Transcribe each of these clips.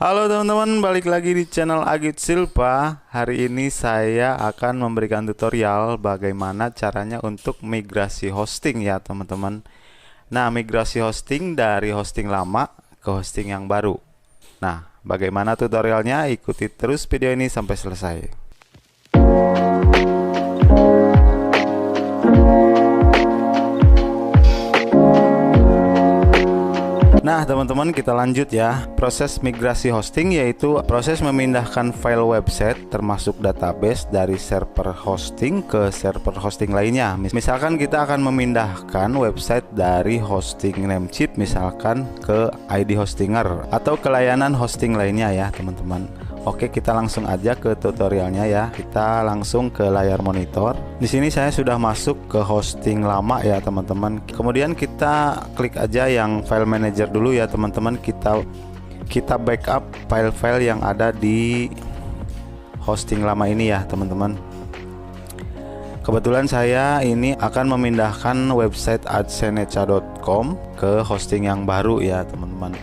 Halo teman-teman, balik lagi di channel Agit Silpa. Hari ini saya akan memberikan tutorial bagaimana caranya untuk migrasi hosting ya teman-teman. Nah, migrasi hosting dari hosting lama ke hosting yang baru. Nah, bagaimana tutorialnya? Ikuti terus video ini sampai selesai. Nah teman-teman, kita lanjut ya. Proses migrasi hosting yaitu proses memindahkan file website termasuk database dari server hosting ke server hosting lainnya. Misalkan kita akan memindahkan website dari hosting Namecheap misalkan ke ID Hostinger atau ke layanan hosting lainnya ya teman-teman. Oke, kita langsung aja ke tutorialnya ya. Kita langsung ke layar monitor. Di sini saya sudah masuk ke hosting lama ya teman-teman. Kemudian kita klik aja yang file manager dulu ya teman-teman. Kita backup file-file yang ada di hosting lama ini ya teman-teman. Kebetulan saya ini akan memindahkan website adseneca.com ke hosting yang baru ya teman-teman.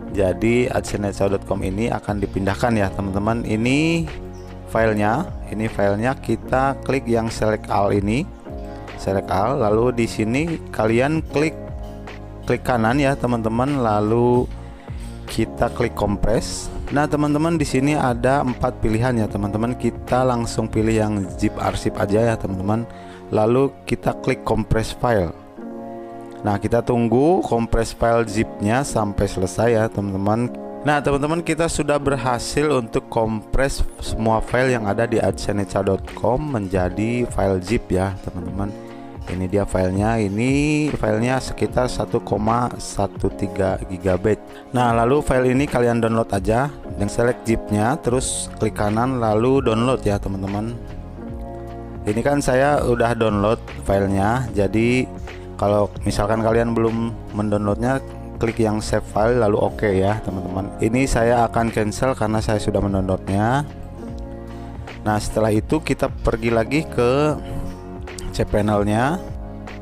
Jadi adseneca.com ini akan dipindahkan ya teman-teman. Ini filenya, kita klik yang select all ini, select all, lalu di sini kalian klik kanan ya teman-teman, lalu kita klik compress. Nah teman-teman, di sini ada 4 pilihan ya teman-teman. Kita langsung pilih yang zip arsip aja ya teman-teman, lalu kita klik compress file. Nah, kita tunggu compress file zipnya sampai selesai ya teman-teman. Nah teman-teman, kita sudah berhasil untuk kompres semua file yang ada di adseneca.com menjadi file zip ya teman-teman. Ini dia filenya. Ini filenya sekitar 1,13 GB. Nah, lalu file ini kalian download aja dengan select zipnya, terus klik kanan lalu download ya teman-teman. Ini kan saya udah download filenya, jadi kalau misalkan kalian belum mendownloadnya, klik yang save file lalu oke ya teman-teman. Ini saya akan cancel karena saya sudah mendownloadnya. Nah, setelah itu kita pergi lagi ke cPanel-nya,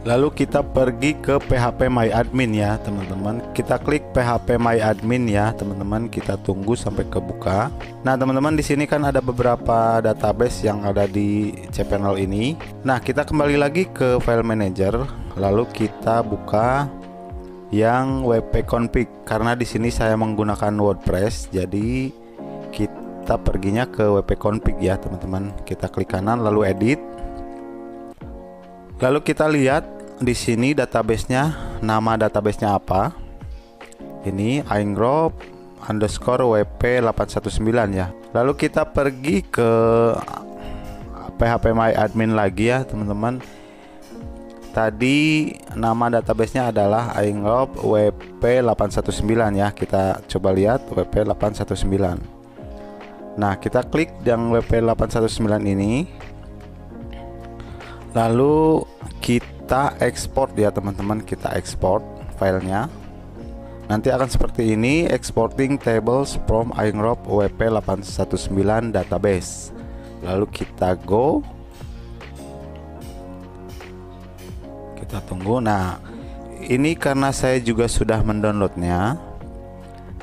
lalu kita pergi ke phpMyAdmin ya teman-teman. Kita klik phpMyAdmin ya teman-teman. Kita tunggu sampai kebuka. Nah teman-teman, di sini kan ada beberapa database yang ada di cPanel ini. Nah, kita kembali lagi ke file manager, lalu kita buka yang wp-config. Karena di sini saya menggunakan WordPress, jadi kita perginya ke wp-config ya teman-teman. Kita klik kanan lalu edit. Lalu kita lihat di sini databasenya, nama databasenya apa? Ini aingrop_wp819 ya. Lalu kita pergi ke phpMyAdmin lagi ya teman-teman. Tadi nama databasenya adalah aingrop_wp819 ya. Kita coba lihat wp819. Nah, kita klik yang wp819 ini. Lalu kita ekspor ya teman-teman. Kita ekspor filenya. Nanti akan seperti ini, exporting tables from aingrop wp819 database. Lalu kita go. Kita tunggu. Nah, ini karena saya juga sudah mendownloadnya,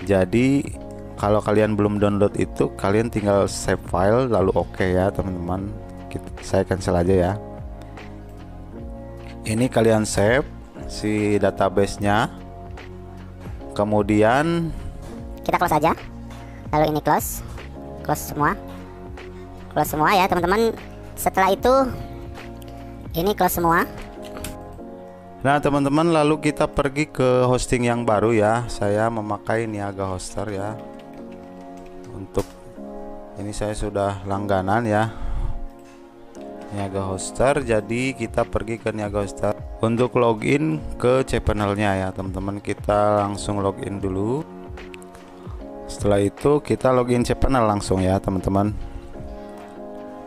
jadi kalau kalian belum download itu, kalian tinggal save file lalu oke ya teman-teman. Saya cancel aja ya. Ini kalian save si database-nya, kemudian kita close aja, lalu ini close semua ya teman-teman. Setelah itu ini close semua. Nah teman-teman, lalu kita pergi ke hosting yang baru ya. Saya memakai Niaga Hoster ya. Untuk ini saya sudah langganan ya Niaga Hoster, jadi kita pergi ke Niaga Hoster untuk login ke cPanel-nya ya teman-teman. Kita langsung login dulu. Setelah itu kita login cPanel langsung ya teman-teman.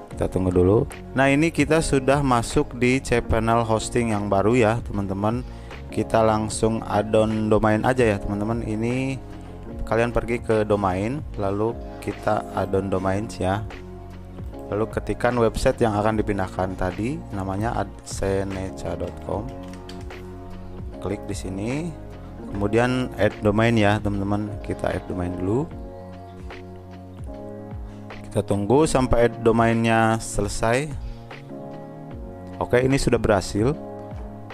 Kita tunggu dulu. Nah, ini kita sudah masuk di cPanel hosting yang baru ya teman-teman. Kita langsung add-on domain aja ya teman-teman. Ini kalian pergi ke domain, lalu kita add-on domains ya. Lalu ketikkan website yang akan dipindahkan tadi, namanya adseneca.com. Klik di sini, kemudian add domain ya teman-teman. Kita add domain dulu. Kita tunggu sampai domainnya selesai. Oke, ini sudah berhasil.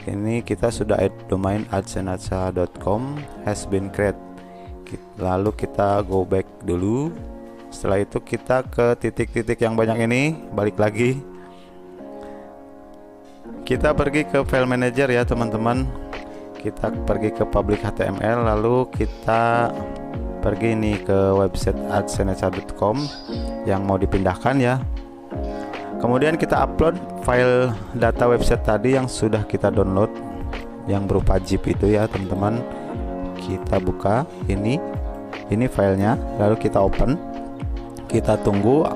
Ini kita sudah add domain adseneca.com has been created. Lalu kita go back dulu. Setelah itu kita ke titik-titik yang banyak ini, balik lagi. Kita pergi ke file manager ya teman-teman. Kita pergi ke public HTML, lalu kita pergi nih ke website adseneca.com yang mau dipindahkan ya. Kemudian kita upload file data website tadi yang sudah kita download, yang berupa zip itu ya teman-teman. Kita buka ini filenya, lalu kita open. Kita tunggu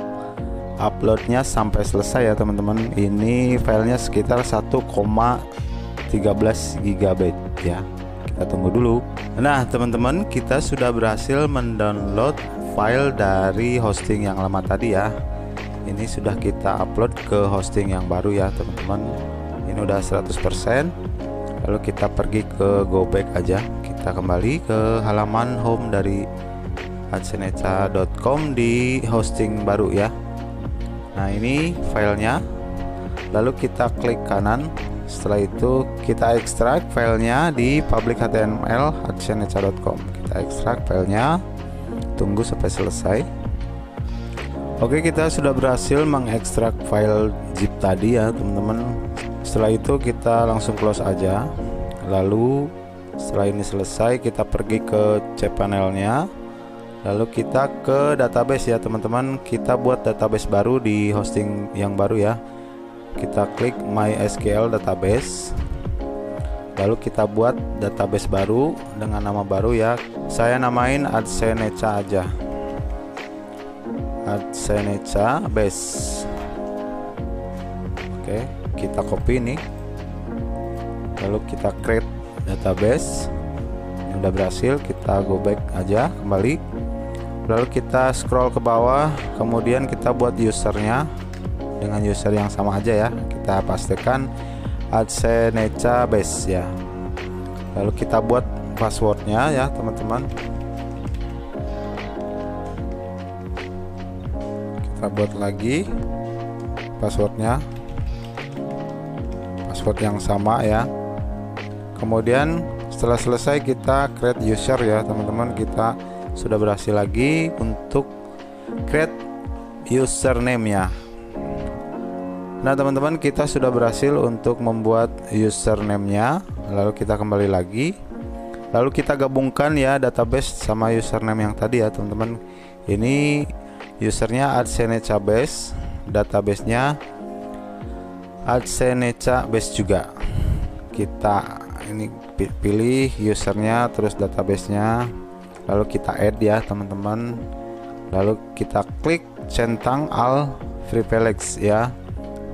uploadnya sampai selesai ya teman-teman. Ini filenya sekitar 1,13 GB ya. Kita tunggu dulu. Nah teman-teman, kita sudah berhasil mendownload file dari hosting yang lama tadi ya. Ini sudah kita upload ke hosting yang baru ya teman-teman. Ini udah 100%. Lalu kita pergi ke go back aja. Kita kembali ke halaman home dari adseneca.com di hosting baru ya. Nah ini filenya. Lalu kita klik kanan. Setelah itu kita ekstrak filenya di public HTML adseneca.com. Kita ekstrak filenya, tunggu sampai selesai. Oke, kita sudah berhasil mengekstrak file zip tadi ya teman-teman. Setelah itu kita langsung close aja. Lalu setelah ini selesai, kita pergi ke cPanel-nya. Lalu kita ke database ya teman-teman. Kita buat database baru di hosting yang baru ya. Kita klik MySQL database. Lalu kita buat database baru dengan nama baru ya. Saya namain Adseneca aja. Adseneca base. Oke, kita copy nih. Lalu kita create database. Ini udah berhasil. Kita go back aja kembali. Lalu kita scroll ke bawah. Kemudian kita buat usernya dengan user yang sama aja ya. Kita pastikan Adseneca base ya. Lalu kita buat passwordnya ya teman-teman. Kita buat lagi passwordnya, password yang sama ya. Kemudian setelah selesai kita create user ya teman-teman. Kita sudah berhasil lagi untuk create username ya. Nah teman-teman, kita sudah berhasil untuk membuat username-nya. Lalu kita kembali lagi. Lalu kita gabungkan ya database sama username yang tadi ya teman-teman. Ini usernya Adseneca base, database-nya Adseneca base juga. Kita ini pilih usernya, terus database-nya. Lalu kita add ya teman-teman. Lalu kita klik centang all privilege ya.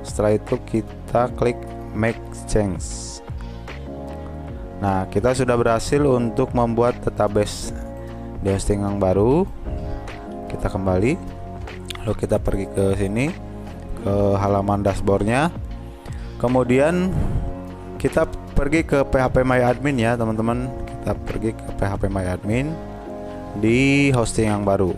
Setelah itu kita klik make change. Nah kita sudah berhasil untuk membuat database di hosting yang baru. Kita kembali. Lalu kita pergi ke sini, ke halaman dashboardnya. Kemudian kita pergi ke phpMyAdmin ya teman-teman. Kita pergi ke phpMyAdmin di hosting yang baru.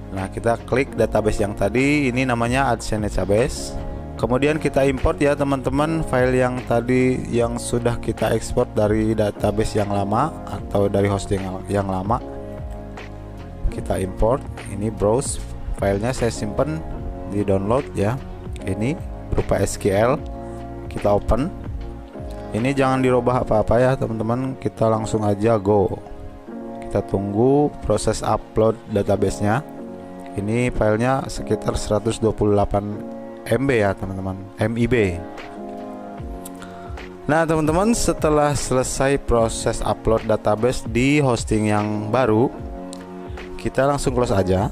Nah kita klik database yang tadi. Ini namanya Adseneca base. Kemudian kita import ya teman-teman file yang tadi yang sudah kita ekspor dari database yang lama atau dari hosting yang lama. Kita import. Ini browse, filenya saya simpan di download ya. Ini berupa SQL. Kita open. Ini jangan dirubah apa-apa ya teman-teman. Kita langsung aja go. Kita tunggu proses upload databasenya. Ini filenya sekitar 128 MB ya teman-teman, MIB. Nah teman-teman, setelah selesai proses upload database di hosting yang baru, kita langsung close aja.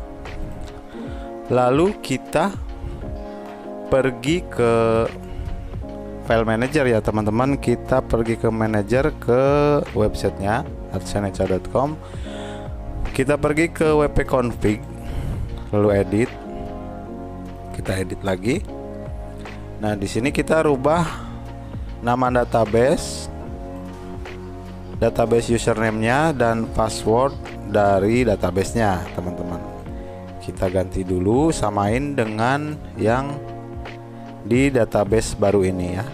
Lalu kita pergi ke file manager ya teman-teman. Kita pergi ke manager, ke websitenya adseneca.com. Kita pergi ke wp config, lalu edit. Kita edit lagi. Nah di sini kita rubah nama database username-nya dan password dari database-nya teman-teman. Kita ganti dulu, samain dengan yang di database baru ini ya.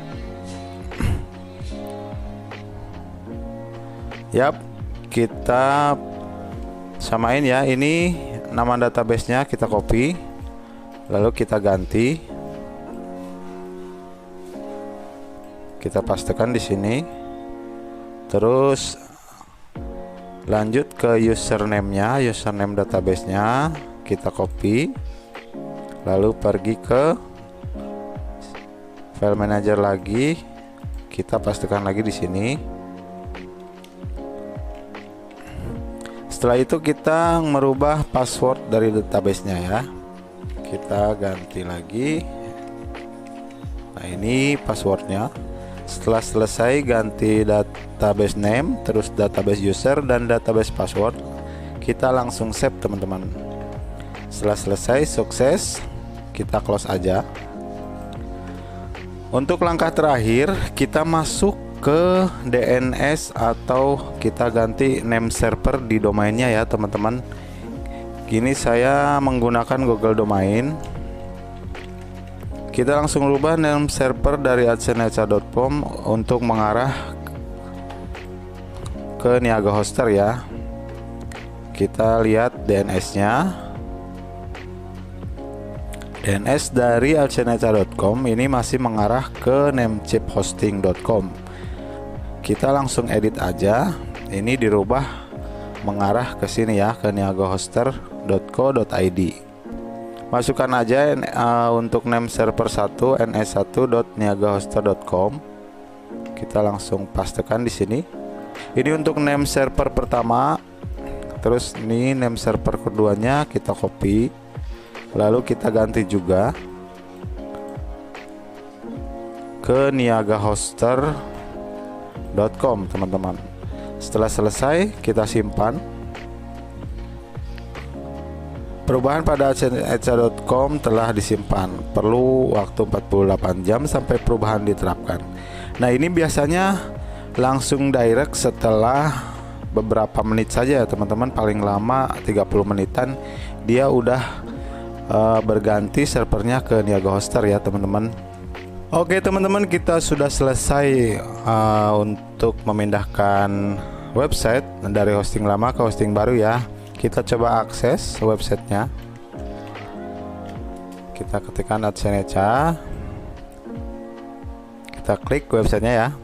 Yap, kita samain ya. Ini nama databasenya kita copy, lalu kita ganti, kita pastekan di sini. Terus lanjut ke username-nya, username databasenya kita copy, lalu pergi ke file manager lagi, kita pastikan lagi di sini. Setelah itu kita merubah password dari databasenya ya. Kita ganti lagi. Nah, ini passwordnya. Setelah selesai ganti database name, terus database user dan database password, kita langsung save teman-teman. Setelah selesai sukses, kita close aja. Untuk langkah terakhir, kita masuk ke DNS atau kita ganti name server di domainnya ya teman-teman. Gini saya menggunakan Google Domain. Kita langsung rubah name server dari adseneca.com untuk mengarah ke Niaga Hoster ya. Kita lihat DNS-nya. DNS dari adseneca.com ini masih mengarah ke namecheaphosting.com. Kita langsung edit aja. Ini dirubah mengarah ke sini ya, ke niagahoster.co.id. Masukkan aja untuk name server 1 ns1.niagahoster.com. Kita langsung pastekan di sini. Ini untuk name server pertama. Terus ini name server keduanya kita copy. Lalu kita ganti juga ke niagahoster.com teman-teman. Setelah selesai kita simpan. Perubahan pada adseneca.com telah disimpan. Perlu waktu 48 jam sampai perubahan diterapkan. Nah, ini biasanya langsung direct setelah beberapa menit saja teman-teman. Paling lama 30 menitan dia udah berganti servernya ke Niaga Hoster ya teman-teman. Oke teman-teman, kita sudah selesai untuk memindahkan website dari hosting lama ke hosting baru ya. Kita coba akses websitenya. Kita ketikkan Adseneca. Kita klik websitenya ya.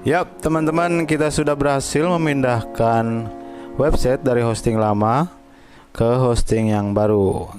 Yap teman-teman, kita sudah berhasil memindahkan website dari hosting lama ke hosting yang baru.